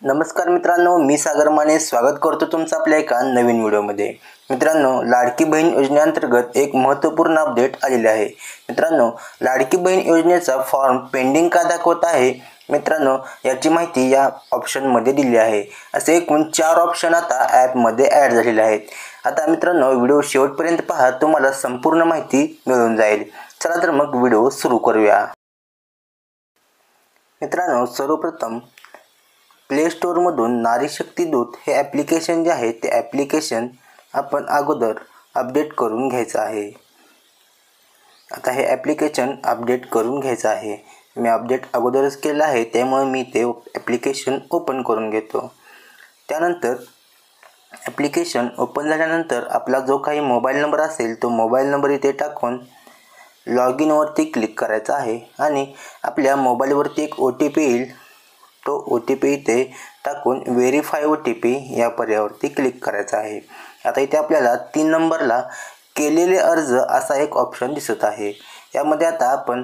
नमस्कार मित्रांनो, मी सागर माने स्वागत करतो तुमचं आपल्या एका नवीन व्हिडिओमध्ये। मित्रांनो, लाडकी बहीण योजनेअंतर्गत एक महत्त्वपूर्ण अपडेट आलेले आहे। मित्रांनो, लाडकी बहीण योजनेचा फॉर्म पेंडिंग का दाखवत आहे मित्रांनो, याची माहिती या ऑप्शनमध्ये दिली आहे। असे एकूण 4 ऑप्शन आता ॲपमध्ये ॲड झालेले आहेत। आता मित्रांनो, व्हिडिओ शेवटपर्यंत पहा, तुम्हाला संपूर्ण माहिती मिळून जाईल। चला तर मग व्हिडिओ सुरू करूया। मित्रांनो, सर्वप्रथम प्ले स्टोअरमधून नारी शक्ती दूत हे ॲप्लिकेशन जे आहे ते ॲप्लिकेशन आपण अगोदर अपडेट करून घ्यायचं आहे। आता हे ॲप्लिकेशन अपडेट करून घ्यायचं आहे। मी अपडेट अगोदरच केलं आहे, त्यामुळे मी ते ॲप्लिकेशन ओपन करून घेतो। त्यानंतर ॲप्लिकेशन ओपन झाल्यानंतर आपला जो काही मोबाईल नंबर असेल तो मोबाईल नंबर इथे टाकून लॉग इनवरती क्लिक करायचा आहे आणि आपल्या मोबाईलवरती एक OTP येईल। तो OTP इथे टाकून व्हेरीफाय OTP या पर्यायावरती क्लिक करायचा आहे। आता इथे आपल्याला 3 नंबरला केलेले अर्ज असा एक ऑप्शन दिसत आहे। यामध्ये आता आपण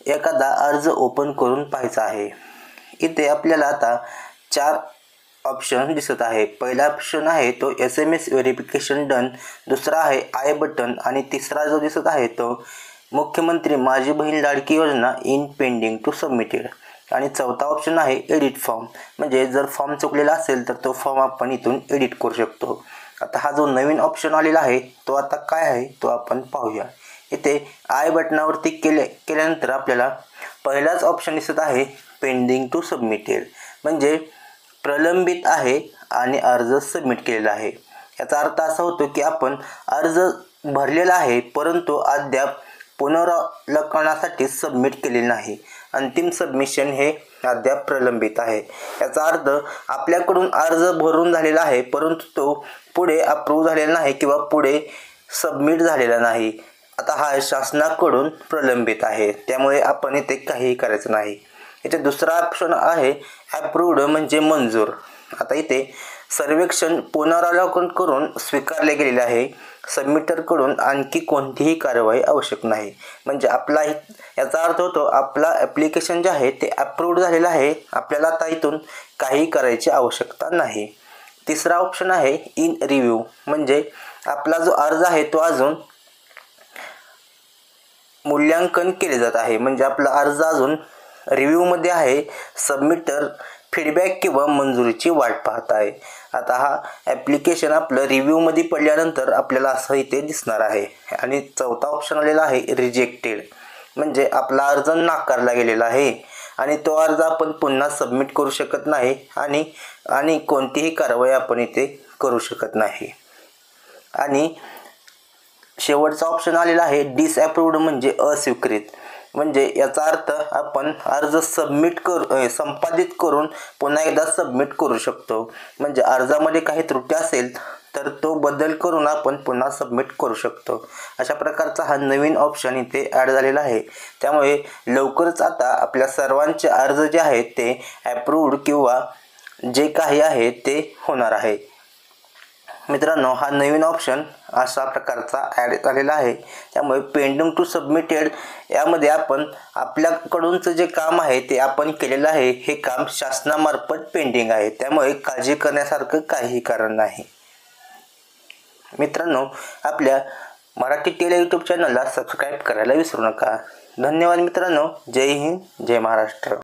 एखादा अर्ज ओपन करून पाहायचा आहे। इथे आपल्याला आता 4 ऑप्शन दिसत आहे। पहिला ऑप्शन आहे तो SMS व्हेरिफिकेशन डन, दुसरा आहे आय बटन आणि तिसरा जो दिसत आहे तो मुख्यमंत्री माझी बहीण लाडकी योजना इन पेंडिंग टू सबमिटेड आणि चौथा ऑप्शन आहे एडिट फॉर्म, म्हणजे जर फॉर्म चुकलेला असेल तर तो फॉर्म आपण इथून एडिट करू शकतो। आता हा जो नवीन ऑप्शन आलेला आहे तो आता काय आहे तो आपण पाहूया। इथे आय बटनावरती केल्यानंतर आपल्याला पहिलाच ऑप्शन दिसत आहे पेंडिंग टू सबमिटेड, म्हणजे प्रलंबित आहे आणि अर्ज सबमिट केलेला आहे। याचा अर्थ असा होतो की आपण अर्ज भरलेला आहे परंतु अद्याप पुनरावलोकनासाठी सबमिट केलेले नाही। अंतिम सबमिशन हे अद्याप प्रलंबित आहे। याचा अर्थ आपल्याकडून अर्ज भरून झालेला आहे परंतु तो पुढे अप्रूव्ह झालेला नाही किंवा पुढे सबमिट झालेला नाही। आता हा शासनाकडून प्रलंबित आहे, त्यामुळे आपण इथे काहीही करायचं नाही। इथे दुसरा ऑप्शन आहे अप्रूव्ड, म्हणजे मंजूर। आता इथे सर्वेक्षण पुनरावलोकन करून स्वीकारले गेलेले आहे। सबमिटरकडून आणखी कोणतीही कारवाई आवश्यक नाही, म्हणजे आपला याचा अर्थ होतो आपला ॲप्लिकेशन जे आहे ते अप्रूव्ड झालेलं आहे। आपल्याला आता इथून काही करायची आवश्यकता नाही। तिसरा ऑप्शन आहे इन रिव्ह्यू, म्हणजे आपला जो अर्ज आहे तो अजून मूल्यांकन केले जात आहे, म्हणजे आपला अर्ज अजून रिव्ह्यूमध्ये आहे। सबमिटर फीडबॅक किंवा मंजुरीची वाट पाहत आहे। आता हा ॲप्लिकेशन आपलं रिव्ह्यूमध्ये पडल्यानंतर आपल्याला असं इथे दिसणार आहे। आणि चौथा ऑप्शन आलेला आहे रिजेक्टेड, म्हणजे आपला अर्ज नाकारला गेलेला आहे आणि तो अर्ज आपण पुन्हा सबमिट करू शकत नाही आणि कोणतीही कारवाई आपण इथे करू शकत नाही। आणि शेवटचा ऑप्शन आलेला आहे डिसअप्रूव्ड, म्हणजे अस्वीकृत, म्हणजे याचा अर्थ आपण अर्ज संपादित करून पुन्हा एकदा सबमिट करू शकतो। म्हणजे अर्जामध्ये काही त्रुटी असेल तर तो बदल करून आपण पुन्हा सबमिट करू शकतो। अशा प्रकारचा हा नवीन ऑप्शन इथे ॲड झालेला आहे। त्यामुळे लवकरच आता आपल्या सर्वांचे अर्ज जे आहेत ते अप्रूव्ड किंवा जे काही आहे ते होणार आहे। मित्रांनो, हा नवीन ऑप्शन अशा प्रकारचा ॲड झालेला आहे। त्यामुळे पेंडिंग टू सबमिटेड यामध्ये आपण आपल्याकडूनचं जे काम आहे ते आपण केलेलं आहे, हे काम शासनामार्फत पेंडिंग आहे, त्यामुळे काळजी करण्यासारखं काहीही कारण नाही। मित्रांनो, आपल्या मराठी टेली यूट्यूब चॅनलला सबस्क्राईब करायला विसरू नका। धन्यवाद मित्रांनो। जय हिंद, जय महाराष्ट्र।